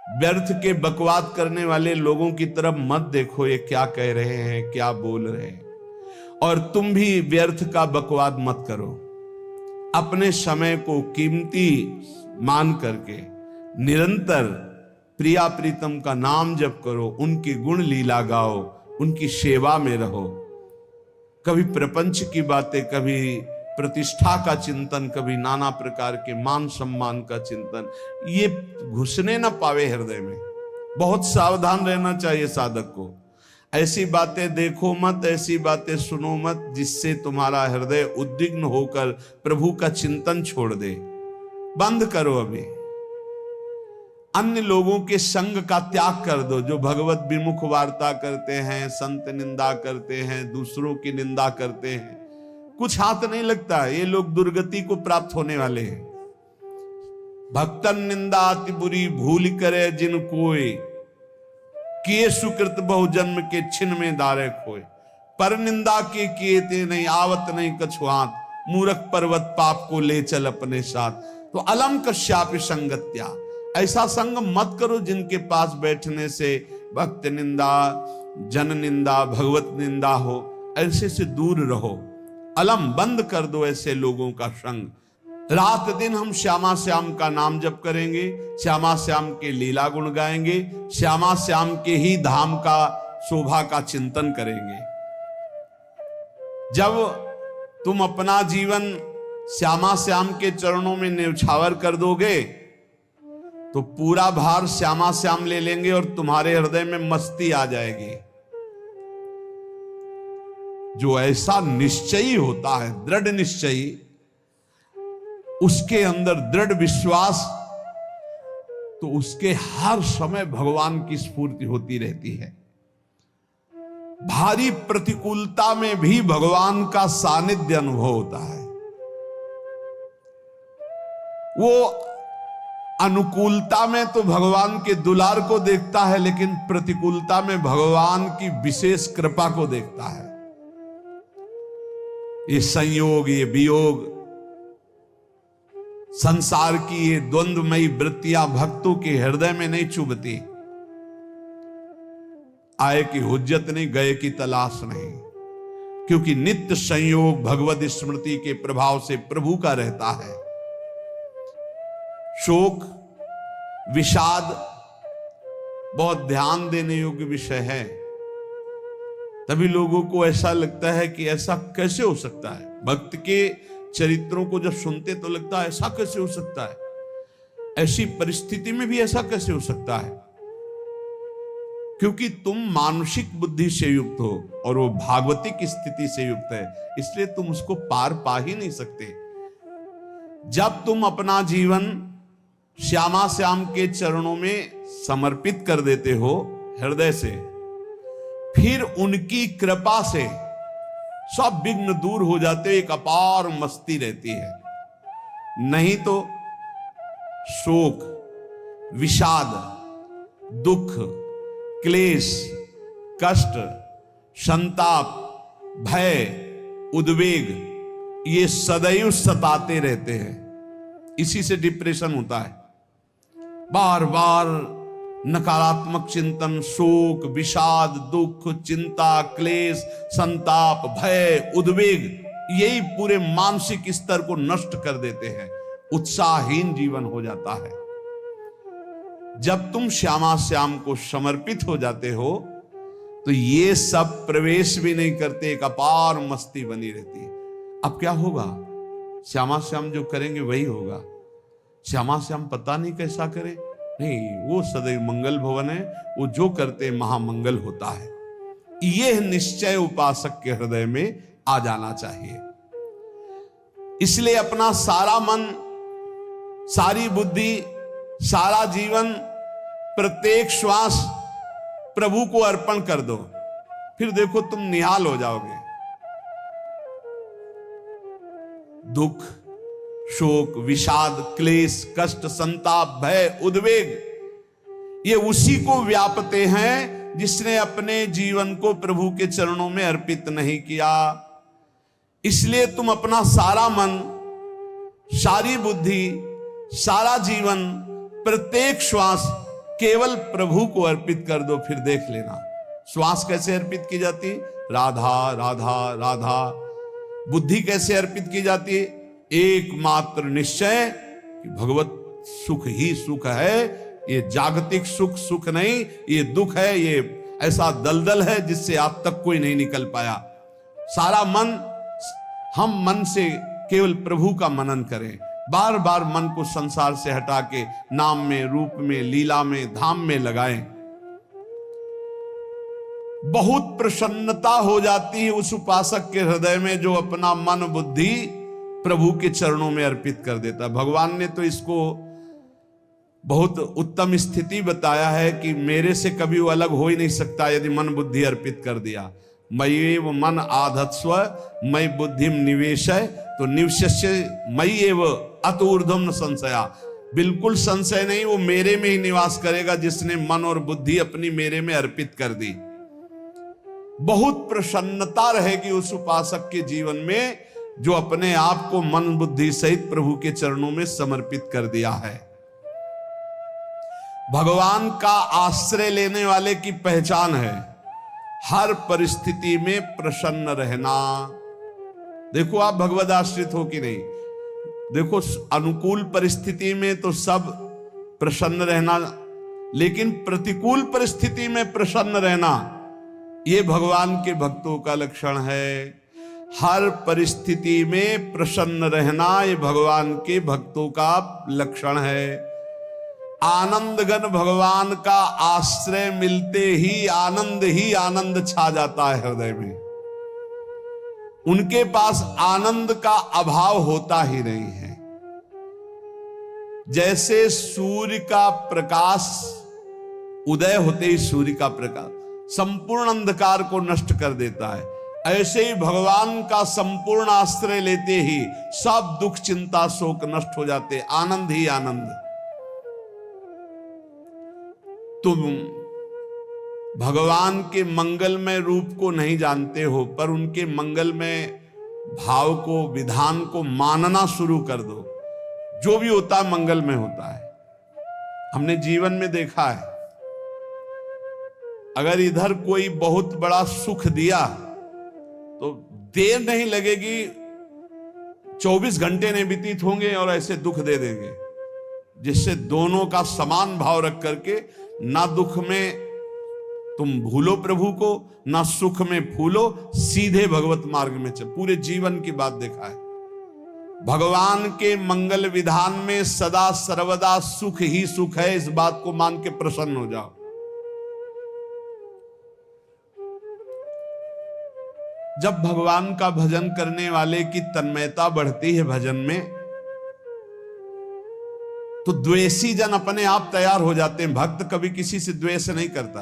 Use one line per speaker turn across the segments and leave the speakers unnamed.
व्यर्थ के बकवाद करने वाले लोगों की तरफ मत देखो, ये क्या कह रहे हैं, क्या बोल रहे हैं। और तुम भी व्यर्थ का बकवाद मत करो। अपने समय को कीमती मान करके निरंतर प्रिया प्रीतम का नाम जप करो, उनकी गुण लीला गाओ, उनकी सेवा में रहो। कभी प्रपंच की बातें, कभी प्रतिष्ठा का चिंतन, कभी नाना प्रकार के मान सम्मान का चिंतन, ये घुसने ना पावे हृदय में। बहुत सावधान रहना चाहिए साधक को। ऐसी बातें देखो मत, ऐसी बातें सुनो मत जिससे तुम्हारा हृदय उद्विग्न होकर प्रभु का चिंतन छोड़ दे। बंद करो अभी। अन्य लोगों के संग का त्याग कर दो, जो भगवत विमुख वार्ता करते हैं, संत निंदा करते हैं, दूसरों की निंदा करते हैं। कुछ हाथ नहीं लगता, ये लोग दुर्गति को प्राप्त होने वाले हैं। भक्तन निंदा अति बुरी भूल करे जिन कोय, किए सुकृत बहु जन्म के छिन में दारे खोए। पर निंदा के किए ते नहीं, आवत नहीं कछुआत, मूर्ख पर्वत पाप को ले चल अपने साथ। तो अलम कश्यापि संगत्या, ऐसा संग मत करो जिनके पास बैठने से भक्त निंदा, जन निंदा, भगवत निंदा हो। ऐसे से दूर रहो। अलम बंद कर दो ऐसे लोगों का संग। रात दिन हम श्यामा श्याम का नाम जप करेंगे, श्यामा श्याम के लीला गुण गाएंगे, श्यामा श्याम के ही धाम का शोभा का चिंतन करेंगे। जब तुम अपना जीवन श्यामा श्याम के चरणों में न्यौछावर कर दोगे तो पूरा भार श्यामा श्याम ले लेंगे और तुम्हारे हृदय में मस्ती आ जाएगी। जो ऐसा निश्चयी होता है, दृढ़ निश्चयी, उसके अंदर दृढ़ विश्वास, तो उसके हर समय भगवान की स्फूर्ति होती रहती है। भारी प्रतिकूलता में भी भगवान का सानिध्य अनुभव होता है। वो अनुकूलता में तो भगवान के दुलार को देखता है, लेकिन प्रतिकूलता में भगवान की विशेष कृपा को देखता है। ये संयोग, ये वियोग, संसार की ये द्वंद्वमयी वृत्तियां भक्तों के हृदय में नहीं चुभती। आए की हुज्जत नहीं, गए की तलाश नहीं, क्योंकि नित्य संयोग भगवत स्मृति के प्रभाव से प्रभु का रहता है। शोक, विषाद बहुत ध्यान देने योग्य विषय है। तभी लोगों को ऐसा लगता है कि ऐसा कैसे हो सकता है। भक्त के चरित्रों को जब सुनते तो लगता है ऐसा कैसे हो सकता है, ऐसी परिस्थिति में भी ऐसा कैसे हो सकता है। क्योंकि तुम मानसिक बुद्धि से युक्त हो और वो भागवतिक स्थिति से युक्त है, इसलिए तुम उसको पार पा ही नहीं सकते। जब तुम अपना जीवन श्यामा श्याम के चरणों में समर्पित कर देते हो हृदय से, फिर उनकी कृपा से सब विघ्न दूर हो जाते, एक अपार मस्ती रहती है। नहीं तो शोक, विषाद, दुख, क्लेश, कष्ट, संताप, भय, उद्वेग, ये सदैव सताते रहते हैं। इसी से डिप्रेशन होता है। बार बार नकारात्मक चिंतन, शोक, विषाद, दुख, चिंता, क्लेश, संताप, भय, उद्वेग, यही पूरे मानसिक स्तर को नष्ट कर देते हैं। उत्साहहीन जीवन हो जाता है। जब तुम श्यामा श्याम को समर्पित हो जाते हो तो ये सब प्रवेश भी नहीं करते, एक अपार मस्ती बनी रहती है। अब क्या होगा? श्यामा श्याम जो करेंगे वही होगा। श्यामा श्याम पता नहीं कैसा करे, नहीं, वो सदैव मंगल भवन है, वो जो करते महामंगल होता है। यह निश्चय उपासक के हृदय में आ जाना चाहिए। इसलिए अपना सारा मन, सारी बुद्धि, सारा जीवन, प्रत्येक श्वास प्रभु को अर्पण कर दो। फिर देखो तुम निहाल हो जाओगे। दुख, शोक, विषाद, क्लेश, कष्ट, संताप, भय, उद्वेग, ये उसी को व्यापते हैं जिसने अपने जीवन को प्रभु के चरणों में अर्पित नहीं किया। इसलिए तुम अपना सारा मन, सारी बुद्धि, सारा जीवन, प्रत्येक श्वास केवल प्रभु को अर्पित कर दो, फिर देख लेना। श्वास कैसे अर्पित की जाती? राधा राधा राधा। बुद्धि कैसे अर्पित की जाती? एकमात्र निश्चय कि भगवत सुख ही सुख है, ये जागतिक सुख सुख नहीं, ये दुख है, ये ऐसा दलदल है जिससे आज तक कोई नहीं निकल पाया। सारा मन, हम मन से केवल प्रभु का मनन करें, बार बार मन को संसार से हटा के नाम में, रूप में, लीला में, धाम में लगाएं। बहुत प्रसन्नता हो जाती है उस उपासक के हृदय में जो अपना मन बुद्धि प्रभु के चरणों में अर्पित कर देता। भगवान ने तो इसको बहुत उत्तम स्थिति बताया है कि मेरे से कभी वो अलग हो ही नहीं सकता यदि मन बुद्धि अर्पित कर दिया। मय्येव मन आधत्स्व मयि बुद्धिम निवेशय, तो निवशस्य मय्येव अत ऊर्ध्वं न संशया। बिल्कुल संशय नहीं, वो मेरे में ही निवास करेगा जिसने मन और बुद्धि अपनी मेरे में अर्पित कर दी। बहुत प्रसन्नता रहेगी उस उपासक के जीवन में जो अपने आप को मन बुद्धि सहित प्रभु के चरणों में समर्पित कर दिया है। भगवान का आश्रय लेने वाले की पहचान है हर परिस्थिति में प्रसन्न रहना। देखो आप भगवद आश्रित हो कि नहीं, देखो अनुकूल परिस्थिति में तो सब प्रसन्न रहना, लेकिन प्रतिकूल परिस्थिति में प्रसन्न रहना ये भगवान के भक्तों का लक्षण है। हर परिस्थिति में प्रसन्न रहना ये भगवान के भक्तों का लक्षण है। आनंदगन भगवान का आश्रय मिलते ही आनंद छा जाता है हृदय में। उनके पास आनंद का अभाव होता ही नहीं है। जैसे सूर्य का प्रकाश उदय होते ही सूर्य का प्रकाश संपूर्ण अंधकार को नष्ट कर देता है, ऐसे ही भगवान का संपूर्ण आश्रय लेते ही सब दुख चिंता शोक नष्ट हो जाते, आनंद ही आनंद। तुम भगवान के मंगलमय रूप को नहीं जानते हो, पर उनके मंगलमय भाव को, विधान को मानना शुरू कर दो। जो भी होता है मंगलमय होता है। हमने जीवन में देखा है, अगर इधर कोई बहुत बड़ा सुख दिया तो देर नहीं लगेगी, 24 घंटे नहीं व्यतीत होंगे और ऐसे दुख दे देंगे, जिससे दोनों का समान भाव रख करके ना दुख में तुम भूलो प्रभु को, ना सुख में फूलो, सीधे भगवत मार्ग में चल। पूरे जीवन की बात देखा है, भगवान के मंगल विधान में सदा सर्वदा सुख ही सुख है, इस बात को मान के प्रसन्न हो जाओ। जब भगवान का भजन करने वाले की तन्मयता बढ़ती है भजन में, तो द्वेषी जन अपने आप तैयार हो जाते हैं। भक्त कभी किसी से द्वेष नहीं करता,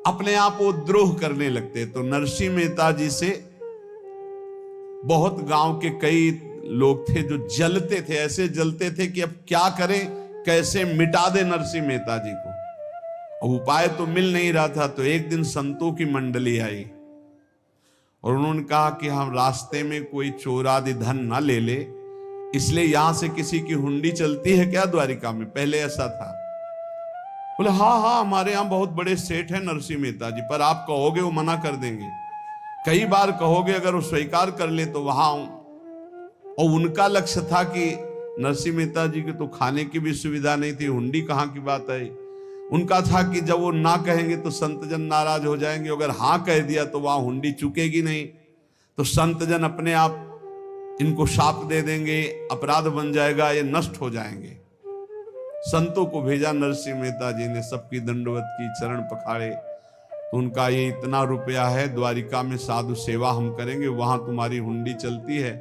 अपने आप वो द्रोह करने लगते। तो नरसिंह मेहता जी से बहुत गांव के कई लोग थे जो जलते थे, ऐसे जलते थे कि अब क्या करें, कैसे मिटा दे नरसिंह मेहता जी को। अब उपाय तो मिल नहीं रहा था। तो एक दिन संतों की मंडली आई और उन्होंने कहा कि हम रास्ते में कोई चोर आदि धन ना ले ले, इसलिए यहां से किसी की हुंडी चलती है क्या द्वारिका में? पहले ऐसा था। बोले हाँ हाँ, हमारे यहां बहुत बड़े सेठ हैं नरसिंह मेहता जी, पर आप कहोगे वो मना कर देंगे। कई बार कहोगे, अगर वो स्वीकार कर ले तो वहां। और उनका लक्ष्य था कि नरसिंह मेहता जी के तो खाने की भी सुविधा नहीं थी, हुंडी कहाँ की बात है। उनका था कि जब वो ना कहेंगे तो संतजन नाराज हो जाएंगे, अगर हाँ कह दिया तो वहां हुंडी चुकेगी नहीं, तो संतजन अपने आप इनको शाप दे देंगे, अपराध बन जाएगा, ये नष्ट हो जाएंगे। संतों को भेजा नरसिंह मेहता जी ने, सबकी दंडवत की, चरण पखाड़े। तो उनका ये इतना रुपया है, द्वारिका में साधु सेवा हम करेंगे, वहां तुम्हारी हुंडी चलती है,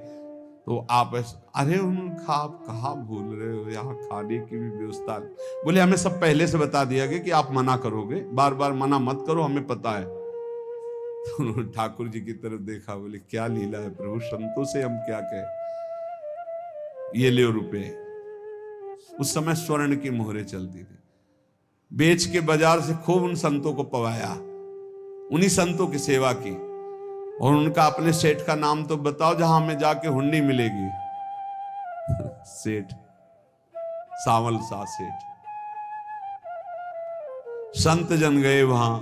तो आप अरे उनका आप कहाँ भूल रहे हो, यहाँ खाने की भी व्यवस्था। बोले हमें सब पहले से बता दिया गया कि आप मना करोगे, बार बार मना मत करो, हमें पता है। तो उन्होंने ठाकुर जी की तरफ देखा, बोले क्या लीला है प्रभु, संतों से हम क्या कहें, ये ले रुपए। उस समय स्वर्ण की मोहरें चलती थी, बेच के बाजार से खूब उन संतों को पवाया, उन्हीं संतों की सेवा की। और उनका अपने सेठ का नाम तो बताओ जहां हमें जाके हुंडी मिलेगी। सेठ सावल सा सेठ। संत जन गए वहां,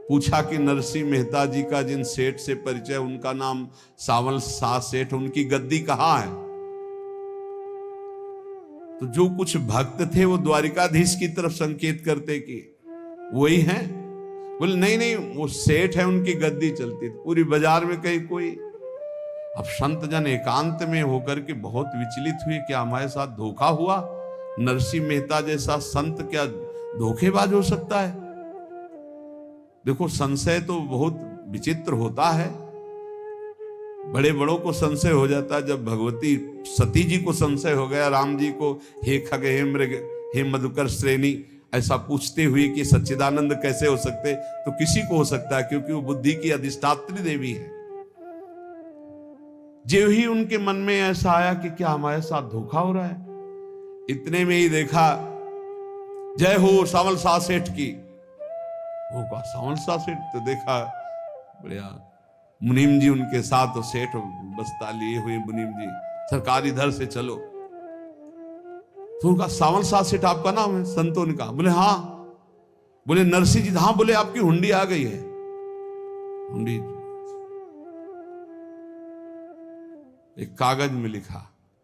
पूछा कि नरसिंह मेहता जी का जिन सेठ से परिचय, उनका नाम सावल शाह सेठ, उनकी गद्दी कहाँ है? तो जो कुछ भक्त थे वो द्वारिकाधीश की तरफ संकेत करते कि वही हैं। बोले नहीं नहीं, वो सेठ है, उनकी गद्दी चलती। पूरी बाजार में कहीं कोई। अब संत जन एकांत में होकर के बहुत विचलित हुए, क्या हमारे साथ धोखा हुआ? नरसिंह मेहता जैसा संत क्या धोखेबाज हो सकता है? देखो, संशय तो बहुत विचित्र होता है। बड़े बड़ों को संशय हो जाता है। जब भगवती सती जी को संशय हो गया, राम जी को हे खग हे मृग हे मधुकर श्रेणी ऐसा पूछते हुए कि सच्चिदानंद कैसे हो सकते, तो किसी को हो सकता है, क्योंकि वो बुद्धि की अधिष्ठात्री देवी है। जो ही उनके मन में ऐसा आया कि क्या हमारे साथ धोखा हो रहा है, इतने में ही देखा जय हो सावल शाह सेठ की। वो कहा सावल शाह सेठ? तो देखा बढ़िया मुनीम जी उनके साथ, तो सेठ बस्ता लिए हुए मुनीम जी, सरकार इधर से चलो। तो उनका सावल शाह सेठ आपका नाम है? संतों ने कहा। बोले हाँ। बोले नरसिंह जी? हाँ। बोले आपकी हुंडी आ गई है। हुंडी एक कागज में लिखा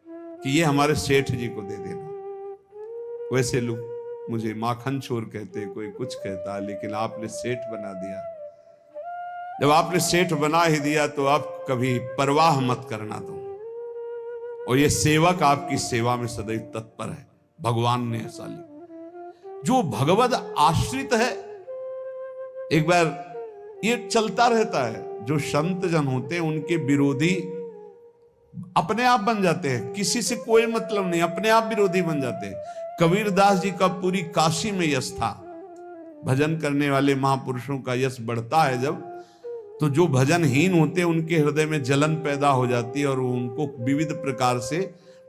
कि ये हमारे सेठ जी को दे देना। वैसे लोग मुझे माखन चोर कहते, कोई कुछ कहता, लेकिन आपने सेठ बना दिया। जब आपने सेठ बना ही दिया तो आप कभी परवाह मत करना तुम। और ये सेवक आपकी सेवा में सदैव तत्पर है। भगवान ने ऐसा लिखा। जो भगवद आश्रित है, एक बार ये चलता रहता है। जो संत जन होते हैं उनके विरोधी अपने आप बन जाते हैं, किसी से कोई मतलब नहीं, अपने आप विरोधी बन जाते हैं। कबीरदास जी का पूरी काशी में यश था। भजन करने वाले महापुरुषों का यश बढ़ता है जब, तो जो भजनहीन होते हैं उनके हृदय में जलन पैदा हो जाती है और वो उनको विविध प्रकार से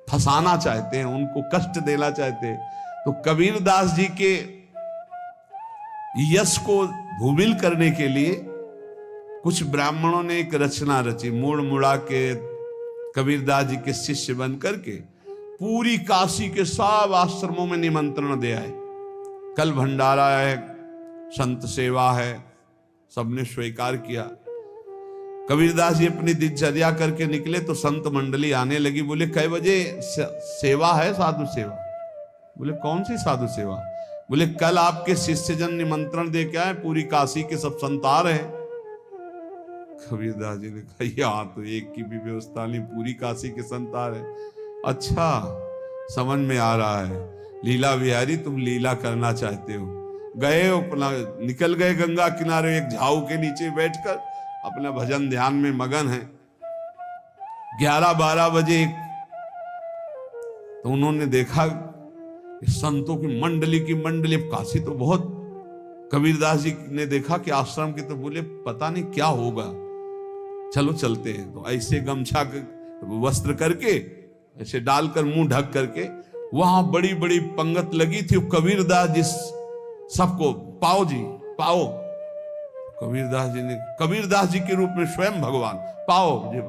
फंसाना चाहते हैं, उनको कष्ट देना चाहते हैं। तो कबीरदास जी के यश को भूमिल करने के लिए कुछ ब्राह्मणों ने एक रचना रची। मुड़ मुड़ा के कबीरदास जी के शिष्य बन करके पूरी काशी के सब आश्रमों में निमंत्रण दे आए। कल भंडारा है, संत सेवा है, सबने स्वीकार किया। कबीरदास जी अपनी दिनचर्या करके निकले तो संत मंडली आने लगी। बोले कै बजे सेवा है? साधु सेवा। बोले कौन सी साधु सेवा? बोले कल आपके शिष्यजन निमंत्रण दे के आए, पूरी काशी के सब संत आ रहे हैं। कबीरदास जी ने कहा यहाँ तो एक की भी व्यवस्था नहीं, पूरी काशी के संत आ रहे हैं। अच्छा, समझ में आ रहा है, लीला बिहारी तुम लीला करना चाहते हो। गए अपना निकल गए गंगा किनारे, एक झाऊ के नीचे बैठकर अपना भजन ध्यान में मगन है। 11-12 बजे तो उन्होंने देखा संतों की मंडली, काशी तो बहुत। कबीरदास जी ने देखा कि आश्रम की, तो बोले पता नहीं क्या होगा, चलो चलते हैं। तो ऐसे गमछा वस्त्र करके ऐसे डालकर मुंह ढक करके वहां बड़ी बड़ी पंगत लगी थी। कबीरदास जी सबको पाओ जी पाओ। कबीरदास जी के रूप में स्वयं भगवान पाओ जी।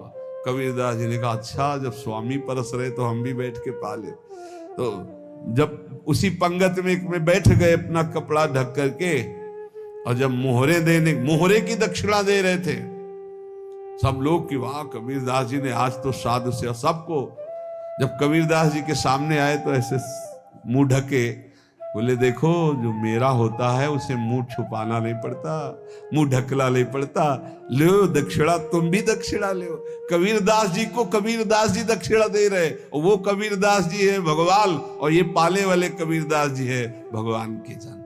कबीरदास जी ने कहा अच्छा, जब स्वामी परस रहे तो हम भी बैठ के पा ले। तो जब उसी पंगत में बैठ गए अपना कपड़ा ढक करके, और जब मोहरे की दक्षिणा दे रहे थे सब लोग कि वाह कबीरदास जी ने आज तो साधु से। सबको जब कबीरदास जी के सामने आए तो ऐसे मुंह ढके, बोले देखो जो मेरा होता है उसे मुंह छुपाना नहीं पड़ता, मुंह ढकना नहीं पड़ता। लो दक्षिणा, तुम भी दक्षिणा लो। कबीरदास जी को कबीरदास जी दक्षिणा दे रहे, और वो कबीरदास जी है भगवान, और ये पाले वाले कबीरदास जी है भगवान के जन।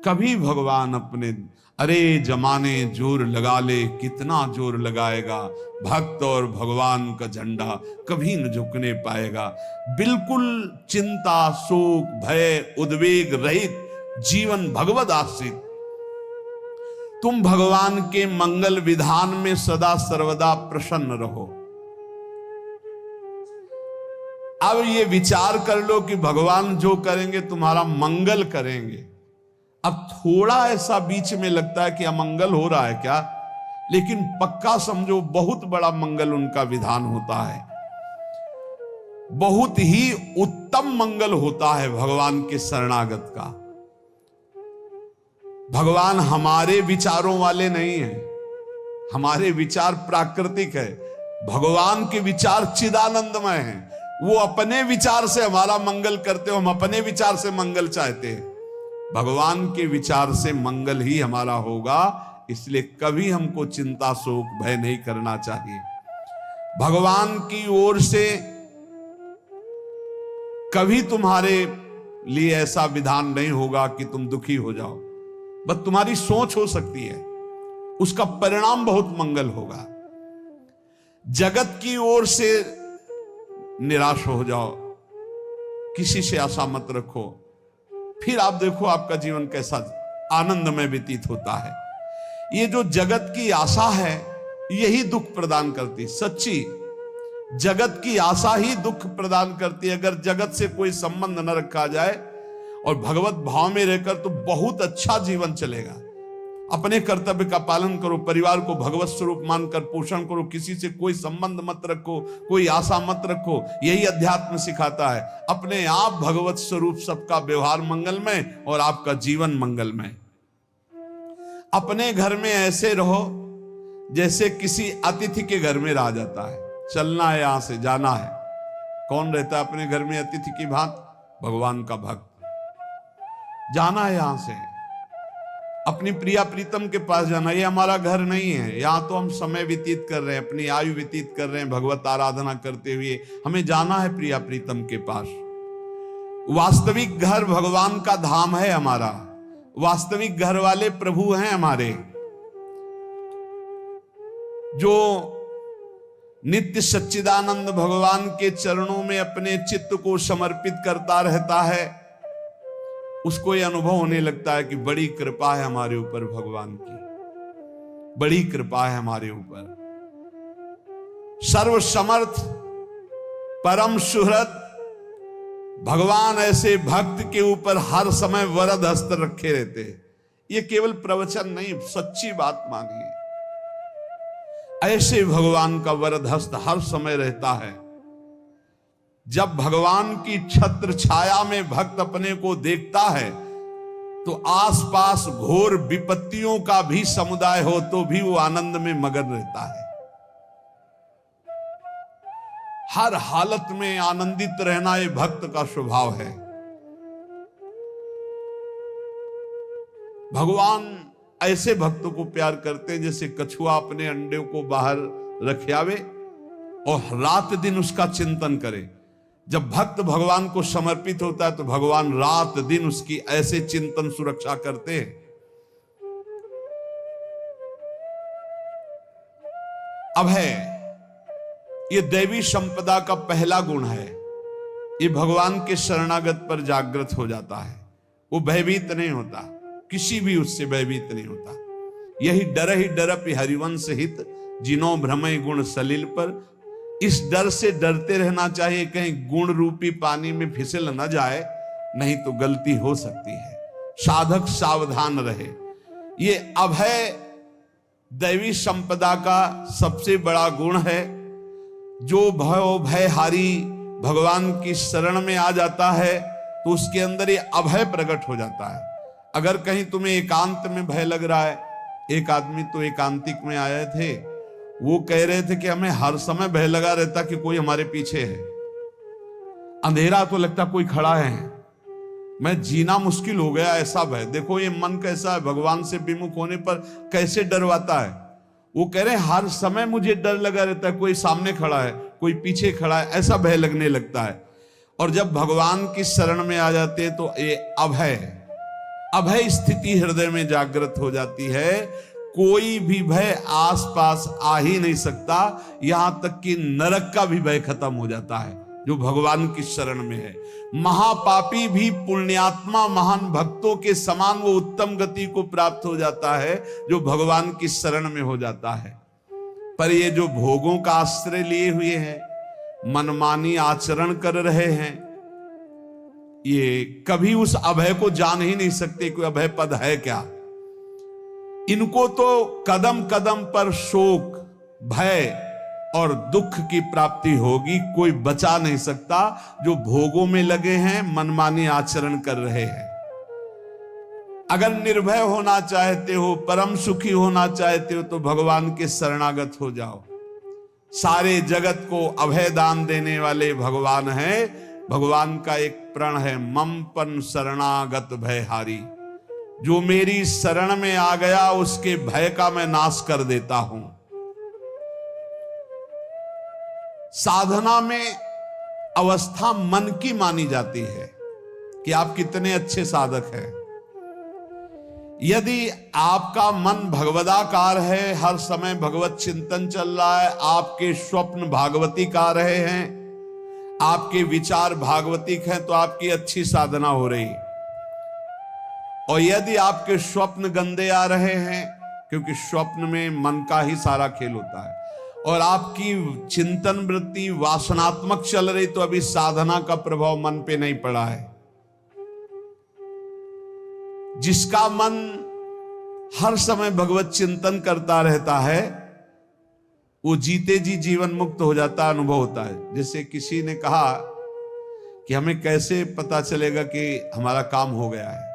कभी भगवान अपने अरे जमाने जोर लगा ले, कितना जोर लगाएगा, भक्त और भगवान का झंडा कभी न झुकने पाएगा। बिल्कुल चिंता, शोक, भय, उद्वेग रहित जीवन भगवद आश्रित। तुम भगवान के मंगल विधान में सदा सर्वदा प्रसन्न रहो। अब ये विचार कर लो कि भगवान जो करेंगे तुम्हारा मंगल करेंगे। अब थोड़ा ऐसा बीच में लगता है कि अमंगल हो रहा है क्या, लेकिन पक्का समझो बहुत बड़ा मंगल उनका विधान होता है। बहुत ही उत्तम मंगल होता है भगवान के शरणागत का। भगवान हमारे विचारों वाले नहीं है, हमारे विचार प्राकृतिक है, भगवान के विचार चिदानंदमय हैं। वो अपने विचार से हमारा मंगल करते हो, हम अपने विचार से मंगल चाहते हैं। भगवान के विचार से मंगल ही हमारा होगा, इसलिए कभी हमको चिंता शोक भय नहीं करना चाहिए। भगवान की ओर से कभी तुम्हारे लिए ऐसा विधान नहीं होगा कि तुम दुखी हो जाओ, बस तुम्हारी सोच हो सकती है, उसका परिणाम बहुत मंगल होगा। जगत की ओर से निराश हो जाओ, किसी से आशा मत रखो, फिर आप देखो आपका जीवन कैसा आनंदमय व्यतीत होता है। ये जो जगत की आशा है यही दुख प्रदान करती, सच्ची जगत की आशा ही दुख प्रदान करती है। अगर जगत से कोई संबंध न रखा जाए और भगवत भाव में रहकर तो बहुत अच्छा जीवन चलेगा। अपने कर्तव्य का पालन करो, परिवार को भगवत स्वरूप मानकर पोषण करो, किसी से कोई संबंध मत रखो, कोई आशा मत रखो, यही अध्यात्म सिखाता है। अपने आप भगवत स्वरूप, सबका व्यवहार मंगलमय और आपका जीवन मंगलमय। अपने घर में ऐसे रहो जैसे किसी अतिथि के घर में रह जाता है, चलना है यहां से, जाना है। कौन रहता है अपने घर में अतिथि की भांति? भगवान का भक्त। जाना है यहां से, अपनी प्रिया प्रीतम के पास जाना। ये हमारा घर नहीं है, यहां तो हम समय व्यतीत कर रहे हैं, अपनी आयु व्यतीत कर रहे हैं भगवत आराधना करते हुए। हमें जाना है प्रिया प्रीतम के पास। वास्तविक घर भगवान का धाम है हमारा, वास्तविक घर वाले प्रभु हैं हमारे। जो नित्य सच्चिदानंद भगवान के चरणों में अपने चित्त को समर्पित करता रहता है, उसको यह अनुभव होने लगता है कि बड़ी कृपा है हमारे ऊपर, भगवान की बड़ी कृपा है हमारे ऊपर। सर्वसमर्थ परम सुहृद भगवान ऐसे भक्त के ऊपर हर समय वरद हस्त रखे रहते हैं। ये केवल प्रवचन नहीं, सच्ची बात मानिए। ऐसे भगवान का वरद हस्त हर समय रहता है। जब भगवान की छत्र छाया में भक्त अपने को देखता है तो आसपास घोर विपत्तियों का भी समुदाय हो तो भी वो आनंद में मगन रहता है। हर हालत में आनंदित रहना ये भक्त का स्वभाव है। भगवान ऐसे भक्तों को प्यार करते हैं जैसे कछुआ अपने अंडे को बाहर रख आवे और रात दिन उसका चिंतन करे। जब भक्त भगवान को समर्पित होता है तो भगवान रात दिन उसकी ऐसे चिंतन सुरक्षा करते हैं। अभय, ये दैवी संपदा का पहला गुण है। ये भगवान के शरणागत पर जागृत हो जाता है, वो भयभीत नहीं होता, किसी भी उससे भयभीत नहीं होता। यही डर ही डरप हरिवंश हित, जिनो भ्रमय गुण सलिल पर। इस डर से डरते रहना चाहिए कहीं गुण रूपी पानी में फिसल न जाए, नहीं तो गलती हो सकती है। साधक सावधान रहे। ये अभय दैवी संपदा का सबसे बड़ा गुण है। जो भयहारी भगवान की शरण में आ जाता है तो उसके अंदर ये अभय प्रकट हो जाता है। अगर कहीं तुम्हें एकांत में भय लग रहा है, एक आदमी तो एकांतिक में आए थे, वो कह रहे थे कि हमें हर समय भय लगा रहता कि कोई हमारे पीछे है, अंधेरा तो लगता कोई खड़ा है, मैं जीना मुश्किल हो गया, ऐसा भय। देखो ये मन कैसा है, भगवान से विमुख होने पर कैसे डरवाता है। वो कह रहे हैं हर समय मुझे डर लगा रहता है, कोई सामने खड़ा है, कोई पीछे खड़ा है, ऐसा भय लगने लगता है। और जब भगवान की शरण में आ जाते हैं तो ये अभय स्थिति हृदय में जागृत हो जाती है। कोई भी भय आसपास आ ही नहीं सकता, यहां तक कि नरक का भी भय खत्म हो जाता है जो भगवान की शरण में है। महापापी भी पुण्यात्मा महान भक्तों के समान वो उत्तम गति को प्राप्त हो जाता है जो भगवान की शरण में हो जाता है। पर ये जो भोगों का आश्रय लिए हुए हैं, मनमानी आचरण कर रहे हैं, ये कभी उस अभय को जान ही नहीं सकते कोई अभय पद है क्या। इनको तो कदम कदम पर शोक, भय और दुख की प्राप्ति होगी, कोई बचा नहीं सकता जो भोगों में लगे हैं, मनमानी आचरण कर रहे हैं। अगर निर्भय होना चाहते हो, परम सुखी होना चाहते हो, तो भगवान के शरणागत हो जाओ। सारे जगत को अभय दान देने वाले भगवान हैं। भगवान का एक प्रण है, ममपन शरणागत भयहारी। जो मेरी शरण में आ गया उसके भय का मैं नाश कर देता हूं। साधना में अवस्था मन की मानी जाती है कि आप कितने अच्छे साधक हैं। यदि आपका मन भगवदाकार है, हर समय भगवत चिंतन चल रहा है, आपके स्वप्न भागवतिक आ रहे हैं, आपके विचार भागवतिक हैं, तो आपकी अच्छी साधना हो रही। और यदि आपके स्वप्न गंदे आ रहे हैं, क्योंकि स्वप्न में मन का ही सारा खेल होता है, और आपकी चिंतन वृत्ति वासनात्मक चल रही, तो अभी साधना का प्रभाव मन पे नहीं पड़ा है। जिसका मन हर समय भगवत चिंतन करता रहता है, वो जीते जी जीवन मुक्त हो जाता अनुभव होता है। जैसे किसी ने कहा कि हमें कैसे पता चलेगा कि हमारा काम हो गया है,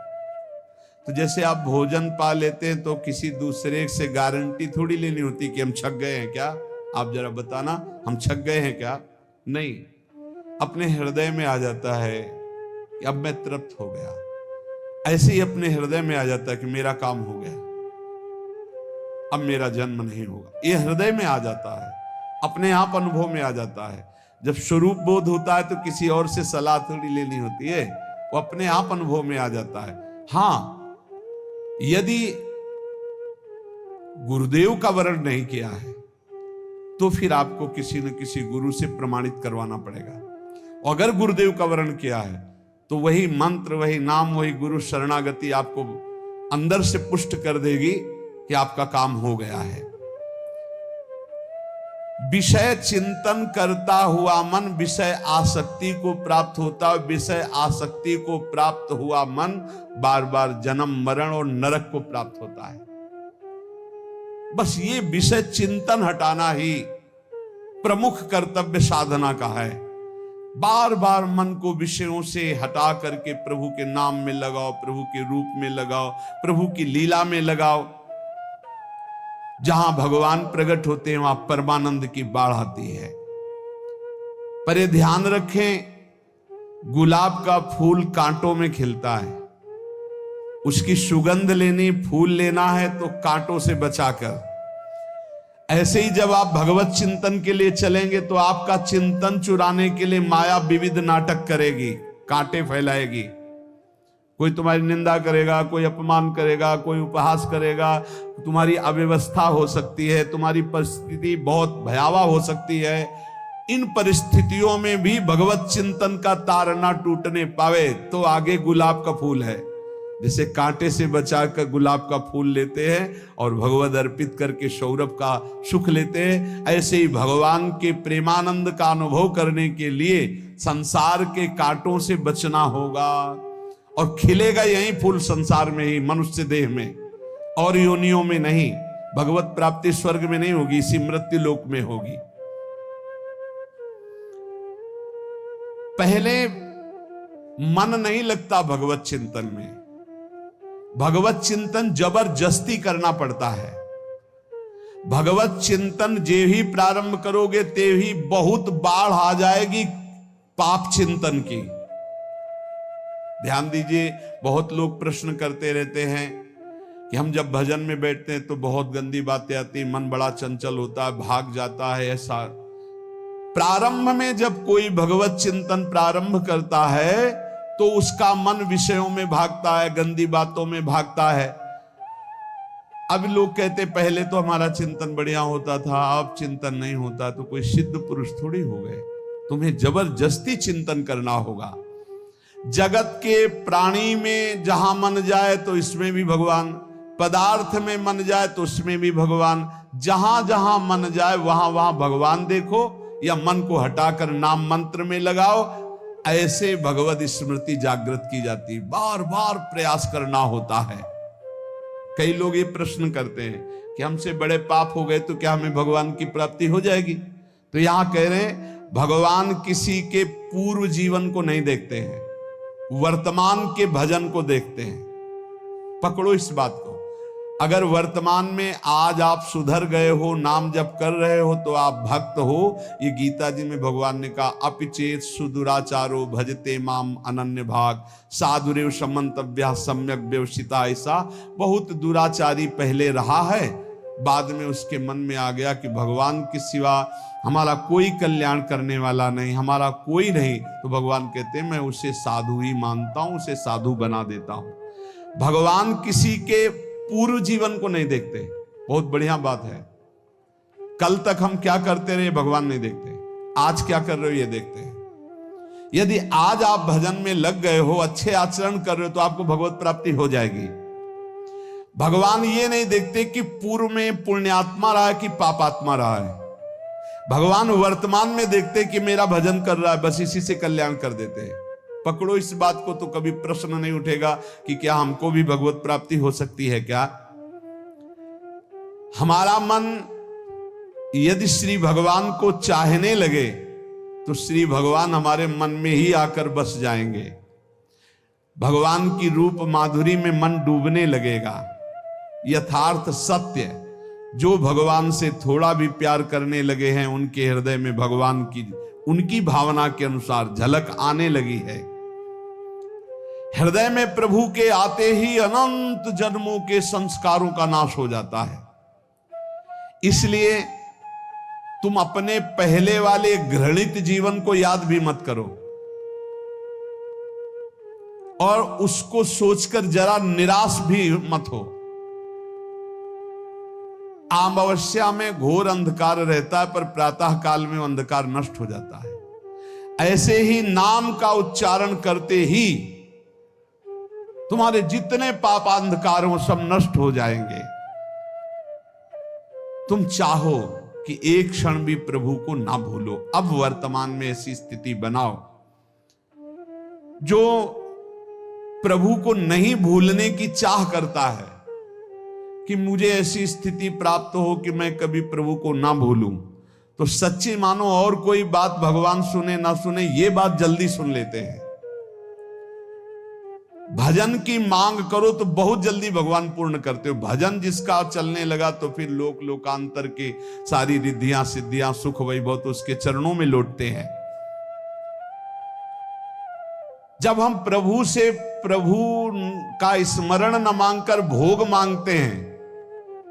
तो जैसे आप भोजन पा लेते हैं तो किसी दूसरे से गारंटी थोड़ी लेनी होती कि हम छक गए हैं क्या, आप जरा बताना हम छक गए हैं क्या। नहीं, अपने हृदय में आ जाता है कि अब मैं तृप्त हो गया। ऐसे ही अपने हृदय में आ जाता है कि मेरा काम हो गया, अब मेरा जन्म नहीं होगा। ये हृदय में आ जाता है, अपने आप अनुभव में आ जाता है। जब स्वरूप बोध होता है तो किसी और से सलाह थोड़ी लेनी होती है, वो अपने आप अनुभव में आ जाता है। हाँ, यदि गुरुदेव का वर्ण नहीं किया है तो फिर आपको किसी न किसी गुरु से प्रमाणित करवाना पड़ेगा। अगर गुरुदेव का वर्ण किया है तो वही मंत्र, वही नाम, वही गुरु शरणागति आपको अंदर से पुष्ट कर देगी कि आपका काम हो गया है। विषय चिंतन करता हुआ मन विषय आसक्ति को प्राप्त होता है। विषय आसक्ति को प्राप्त हुआ मन बार बार जन्म मरण और नरक को प्राप्त होता है। बस ये विषय चिंतन हटाना ही प्रमुख कर्तव्य साधना का है। बार बार मन को विषयों से हटा करके प्रभु के नाम में लगाओ, प्रभु के रूप में लगाओ, प्रभु की लीला में लगाओ। जहां भगवान प्रकट होते हैं वहां परमानंद की बाढ़ आती है। पर ये ध्यान रखें, गुलाब का फूल कांटों में खिलता है, उसकी सुगंध लेनी, फूल लेना है तो कांटों से बचाकर। ऐसे ही जब आप भगवत चिंतन के लिए चलेंगे तो आपका चिंतन चुराने के लिए माया विविध नाटक करेगी, कांटे फैलाएगी। कोई तुम्हारी निंदा करेगा, कोई अपमान करेगा, कोई उपहास करेगा, तुम्हारी अव्यवस्था हो सकती है, तुम्हारी परिस्थिति बहुत भयावह हो सकती है। इन परिस्थितियों में भी भगवत चिंतन का तार ना टूटने पावे तो आगे गुलाब का फूल है। जैसे कांटे से बचाकर गुलाब का फूल लेते हैं और भगवद अर्पित करके सौरभ का सुख लेते हैं, ऐसे ही भगवान के प्रेमानंद का अनुभव करने के लिए संसार के कांटों से बचना होगा। और खिलेगा यही फूल संसार में ही, मनुष्य देह में, और योनियों में नहीं। भगवत प्राप्ति स्वर्ग में नहीं होगी, इसी मृत्यु लोक में होगी। पहले मन नहीं लगता भगवत चिंतन में, भगवत चिंतन जबरदस्ती करना पड़ता है। भगवत चिंतन जे ही प्रारंभ करोगे ते ही बहुत बाढ़ आ जाएगी पाप चिंतन की। ध्यान दीजिए, बहुत लोग प्रश्न करते रहते हैं कि हम जब भजन में बैठते हैं तो बहुत गंदी बातें आती, मन बड़ा चंचल होता है, भाग जाता है। ऐसा प्रारंभ में जब कोई भगवत चिंतन प्रारंभ करता है तो उसका मन विषयों में भागता है, गंदी बातों में भागता है। अब लोग कहते पहले तो हमारा चिंतन बढ़िया होता था, अब चिंतन नहीं होता। तो कोई सिद्ध पुरुष थोड़ी हो गए, तुम्हें जबरदस्ती चिंतन करना होगा। जगत के प्राणी में जहां मन जाए तो इसमें भी भगवान, पदार्थ में मन जाए तो उसमें भी भगवान। जहां जहां मन जाए वहां वहां भगवान देखो, या मन को हटाकर नाम मंत्र में लगाओ। ऐसे भगवत स्मृति जागृत की जाती, बार बार प्रयास करना होता है। कई लोग ये प्रश्न करते हैं कि हमसे बड़े पाप हो गए तो क्या हमें भगवान की प्राप्ति हो जाएगी? तो यहां कह रहे हैं भगवान किसी के पूर्व जीवन को नहीं देखते हैं, वर्तमान के भजन को देखते हैं। पकड़ो इस बात को। अगर वर्तमान में आज आप सुधर गए हो, नाम जप कर रहे हो, तो आप भक्त हो। ये गीता जी में भगवान ने कहा, अपिचेत सुदुराचारो भजते माम अनन्य भाग साधुरेव समंतव्या सम्यक व्यवसिता। ऐसा बहुत दुराचारी पहले रहा है, बाद में उसके मन में आ गया कि भगवान के सिवा हमारा कोई कल्याण करने वाला नहीं, हमारा कोई नहीं, तो भगवान कहते हैं मैं उसे साधु ही मानता हूं, उसे साधु बना देता हूं। भगवान किसी के पूर्व जीवन को नहीं देखते। बहुत बढ़िया बात है। कल तक हम क्या करते रहे भगवान नहीं देखते, आज क्या कर रहे हो ये देखते हैं। यदि आज आप भजन में लग गए हो, अच्छे आचरण कर रहे हो, तो आपको भगवत प्राप्ति हो जाएगी। भगवान ये नहीं देखते कि पूर्व में पुण्यात्मा रहा है कि पापात्मा रहा है। भगवान वर्तमान में देखते कि मेरा भजन कर रहा है, बस इसी से कल्याण कर देते हैं। पकड़ो इस बात को, तो कभी प्रश्न नहीं उठेगा कि क्या हमको भी भगवत प्राप्ति हो सकती है क्या। हमारा मन यदि श्री भगवान को चाहने लगे तो श्री भगवान हमारे मन में ही आकर बस जाएंगे। भगवान की रूप माधुरी में मन डूबने लगेगा। यथार्थ सत्य, जो भगवान से थोड़ा भी प्यार करने लगे हैं, उनके हृदय में भगवान की उनकी भावना के अनुसार झलक आने लगी है। हृदय में प्रभु के आते ही अनंत जन्मों के संस्कारों का नाश हो जाता है। इसलिए तुम अपने पहले वाले घृणित जीवन को याद भी मत करो और उसको सोचकर जरा निराश भी मत हो। अमावस्या में घोर अंधकार रहता है, पर प्रातः काल में अंधकार नष्ट हो जाता है। ऐसे ही नाम का उच्चारण करते ही तुम्हारे जितने पाप अंधकार हो सब नष्ट हो जाएंगे। तुम चाहो कि एक क्षण भी प्रभु को ना भूलो। अब वर्तमान में ऐसी स्थिति बनाओ। जो प्रभु को नहीं भूलने की चाह करता है कि मुझे ऐसी स्थिति प्राप्त हो कि मैं कभी प्रभु को ना भूलूं, तो सच्ची मानो और कोई बात भगवान सुने ना सुने, ये बात जल्दी सुन लेते हैं। भजन की मांग करो तो बहुत जल्दी भगवान पूर्ण करते हो। भजन जिसका चलने लगा तो फिर लोक लोकांतर के सारी रिद्धियां सिद्धियां सुख वैभव तो उसके चरणों में लौटते हैं। जब हम प्रभु से प्रभु का स्मरण न मांगकर भोग मांगते हैं,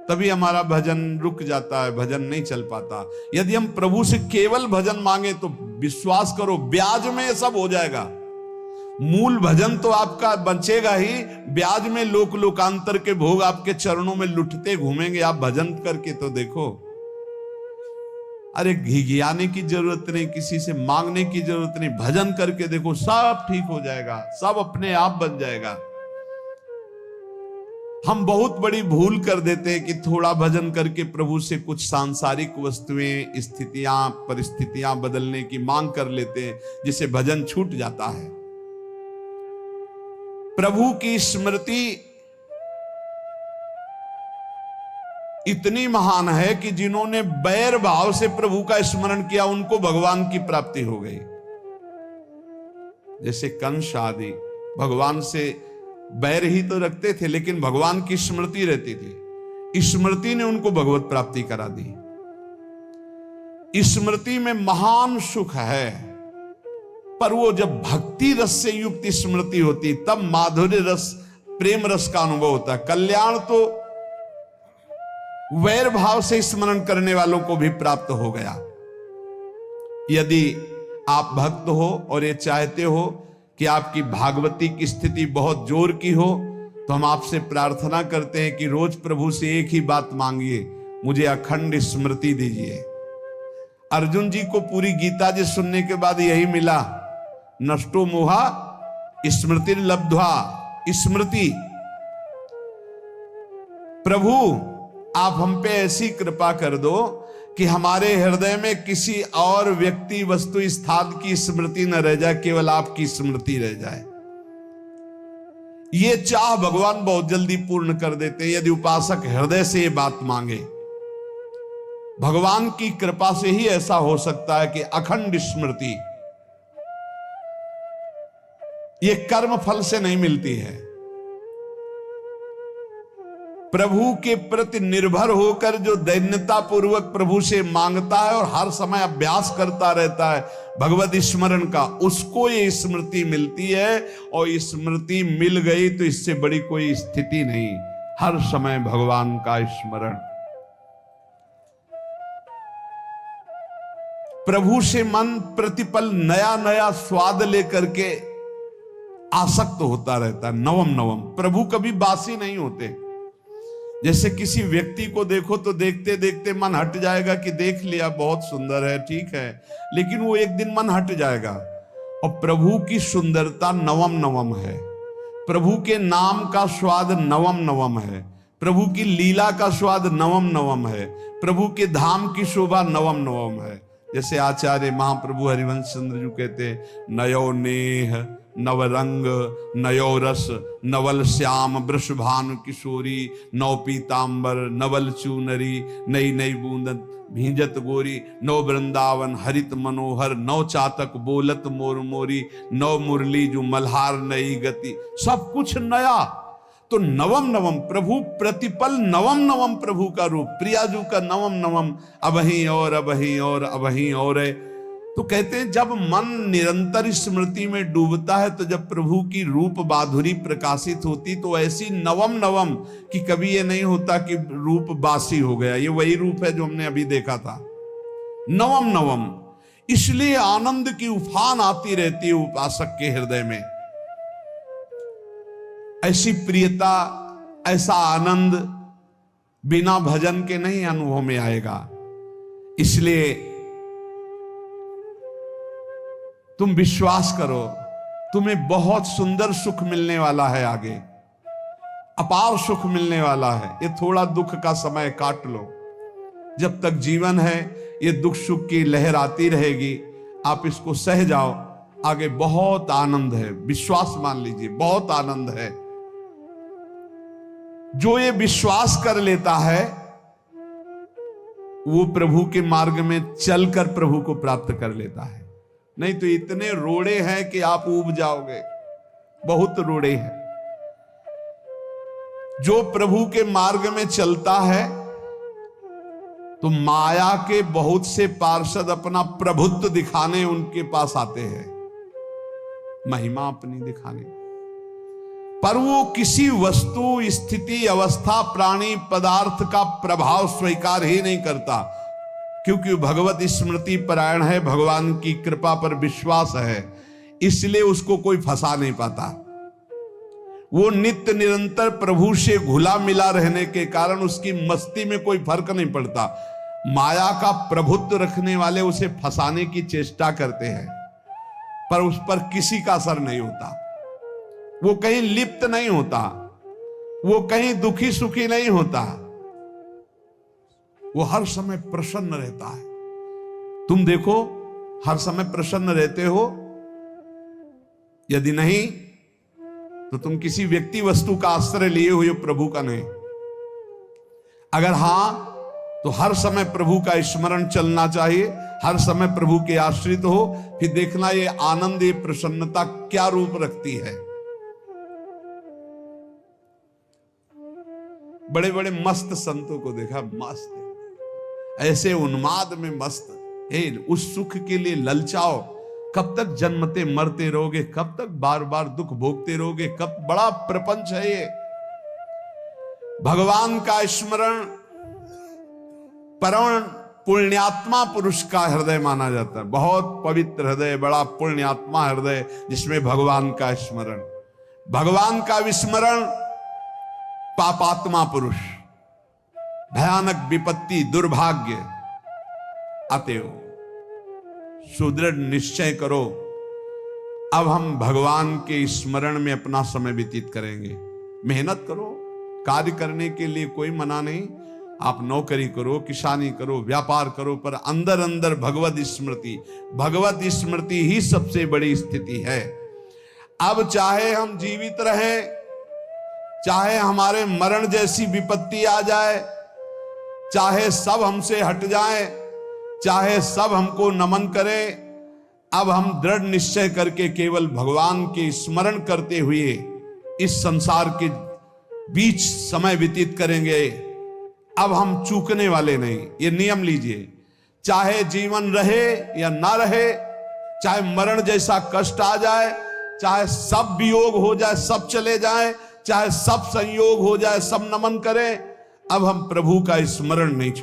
तभी हमारा भजन रुक जाता है, भजन नहीं चल पाता। यदि हम प्रभु से केवल भजन मांगे तो विश्वास करो ब्याज में सब हो जाएगा। मूल भजन तो आपका बचेगा ही, ब्याज में लोक लोकांतर के भोग आपके चरणों में लुटते घूमेंगे। आप भजन करके तो देखो। अरे घिघियाने की जरूरत नहीं, किसी से मांगने की जरूरत नहीं, भजन करके देखो, सब ठीक हो जाएगा, सब अपने आप बन जाएगा। हम बहुत बड़ी भूल कर देते हैं कि थोड़ा भजन करके प्रभु से कुछ सांसारिक वस्तुएं, स्थितियां, परिस्थितियां बदलने की मांग कर लेते हैं, जिससे भजन छूट जाता है। प्रभु की स्मृति इतनी महान है कि जिन्होंने बैर भाव से प्रभु का स्मरण किया उनको भगवान की प्राप्ति हो गई। जैसे कंस आदि भगवान से बैर ही तो रखते थे, लेकिन भगवान की स्मृति रहती थी। स्मृति ने उनको भगवत प्राप्ति करा दी। स्मृति में महान सुख है, पर वो जब भक्ति रस से युक्त स्मृति होती तब माधुर्य रस, प्रेम रस का अनुभव होता है। कल्याण तो वैर भाव से स्मरण करने वालों को भी प्राप्त हो गया। यदि आप भक्त हो और ये चाहते हो कि आपकी भागवती की स्थिति बहुत जोर की हो, तो हम आपसे प्रार्थना करते हैं कि रोज प्रभु से एक ही बात मांगिए, मुझे अखंड स्मृति दीजिए। अर्जुन जी को पूरी गीता जी सुनने के बाद यही मिला, नष्टो मोहा स्मृति लब्ध्वा। स्मृति, प्रभु आप हम पे ऐसी कृपा कर दो कि हमारे हृदय में किसी और व्यक्ति, वस्तु, स्थान की स्मृति न रह जाए, केवल आपकी स्मृति रह जाए। ये चाह भगवान बहुत जल्दी पूर्ण कर देते हैं, यदि उपासक हृदय से ये बात मांगे। भगवान की कृपा से ही ऐसा हो सकता है कि अखंड स्मृति ये कर्म फल से नहीं मिलती है। प्रभु के प्रति निर्भर होकर जो दैन्यता पूर्वक प्रभु से मांगता है और हर समय अभ्यास करता रहता है भगवत स्मरण का, उसको ये स्मृति मिलती है। और स्मृति मिल गई तो इससे बड़ी कोई स्थिति नहीं, हर समय भगवान का स्मरण। प्रभु से मन प्रतिपल नया नया स्वाद लेकर के आसक्त होता रहता है, नवम नवम। प्रभु कभी बासी नहीं होते। जैसे किसी व्यक्ति को देखो तो देखते देखते मन हट जाएगा कि देख लिया बहुत सुंदर है, ठीक है, लेकिन वो एक दिन मन हट जाएगा। और प्रभु की सुंदरता नवम नवम है, प्रभु के नाम का स्वाद नवम नवम है, प्रभु की लीला का स्वाद नवम नवम है, प्रभु के धाम की शोभा नवम नवम है। जैसे आचार्य महाप्रभु हरिवंश चंद्र जी कहते, नयो नेह नवरंग नयो रस नवल श्याम वृषभानु किशोरी, नौ पीतांबर नवल चूनरी, नई नई बूंदन भींजत गोरी, नौ वृंदावन हरित मनोहर, नौ चातक बोलत मोर मोरी, नौ मुरली जो मल्हार नई गति, सब कुछ नया। तो नवम नवम प्रभु प्रतिपल नवम नवम प्रभु का रूप, प्रियाजू का नवम नवम, अबहीं और अबहीं और अबहीं और है। तो कहते हैं जब मन निरंतर स्मृति में डूबता है तो जब प्रभु की रूप माधुरी प्रकाशित होती तो ऐसी नवम नवम कि कभी ये नहीं होता कि रूप बासी हो गया। ये वही रूप है जो हमने अभी देखा था, नवम नवम। इसलिए आनंद की उफान आती रहती है उपासक के हृदय में। ऐसी प्रियता, ऐसा आनंद बिना भजन के नहीं अनुभव में आएगा। इसलिए तुम विश्वास करो, तुम्हें बहुत सुंदर सुख मिलने वाला है, आगे अपार सुख मिलने वाला है। ये थोड़ा दुख का समय काट लो, जब तक जीवन है ये दुख सुख की लहर आती रहेगी, आप इसको सह जाओ, आगे बहुत आनंद है। विश्वास मान लीजिए, बहुत आनंद है। जो ये विश्वास कर लेता है वो प्रभु के मार्ग में चलकर प्रभु को प्राप्त कर लेता है। नहीं तो इतने रोड़े हैं कि आप ऊब जाओगे, बहुत रोड़े हैं। जो प्रभु के मार्ग में चलता है तो माया के बहुत से पार्षद अपना प्रभुत्व दिखाने उनके पास आते हैं, महिमा अपनी दिखाने, पर वो किसी वस्तु, स्थिति, अवस्था, प्राणी, पदार्थ का प्रभाव स्वीकार ही नहीं करता, क्योंकि भगवत स्मृति परायण है, भगवान की कृपा पर विश्वास है, इसलिए उसको कोई फंसा नहीं पाता। वो नित्य निरंतर प्रभु से घुला मिला रहने के कारण उसकी मस्ती में कोई फर्क नहीं पड़ता। माया का प्रभुत्व रखने वाले उसे फंसाने की चेष्टा करते हैं, पर उस पर किसी का असर नहीं होता। वो कहीं लिप्त नहीं होता, वो कहीं दुखी सुखी नहीं होता, वो हर समय प्रसन्न रहता है। तुम देखो, हर समय प्रसन्न रहते हो? यदि नहीं तो तुम किसी व्यक्ति वस्तु का आश्रय लिए हुए हो, प्रभु का नहीं। अगर हां तो हर समय प्रभु का स्मरण चलना चाहिए, हर समय प्रभु के आश्रित हो, फिर देखना ये आनंद, ये प्रसन्नता क्या रूप रखती है। बड़े बड़े मस्त संतों को देखा, मस्त ऐसे उन्माद में मस्त, उस सुख के लिए ललचाओ। कब तक जन्मते मरते रहोगे, कब तक बार बार दुख भोगते रहोगे, कब? बड़ा प्रपंच है ये। भगवान का स्मरण परम पुण्यात्मा पुरुष का हृदय माना जाता है। बहुत पवित्र हृदय, बड़ा पुण्यात्मा हृदय जिसमें भगवान का स्मरण। भगवान का विस्मरण पापात्मा पुरुष, भयानक विपत्ति, दुर्भाग्य। अतएव सुदृढ़ निश्चय करो, अब हम भगवान के स्मरण में अपना समय व्यतीत करेंगे। मेहनत करो, कार्य करने के लिए कोई मना नहीं। आप नौकरी करो, किसानी करो, व्यापार करो, पर अंदर अंदर भगवत स्मृति ही सबसे बड़ी स्थिति है। अब चाहे हम जीवित रहें, चाहे हमारे मरण जैसी विपत्ति आ जाए, चाहे सब हमसे हट जाए, चाहे सब हमको नमन करें, अब हम दृढ़ निश्चय करके केवल भगवान के स्मरण करते हुए इस संसार के बीच समय व्यतीत करेंगे। अब हम चूकने वाले नहीं, ये नियम लीजिए। चाहे जीवन रहे या ना रहे, चाहे मरण जैसा कष्ट आ जाए, चाहे सब वियोग हो जाए, सब चले जाए, चाहे सब संयोग हो जाए, सब नमन करें, अब हम प्रभु का स्मरण नहीं छोड़ेंगे।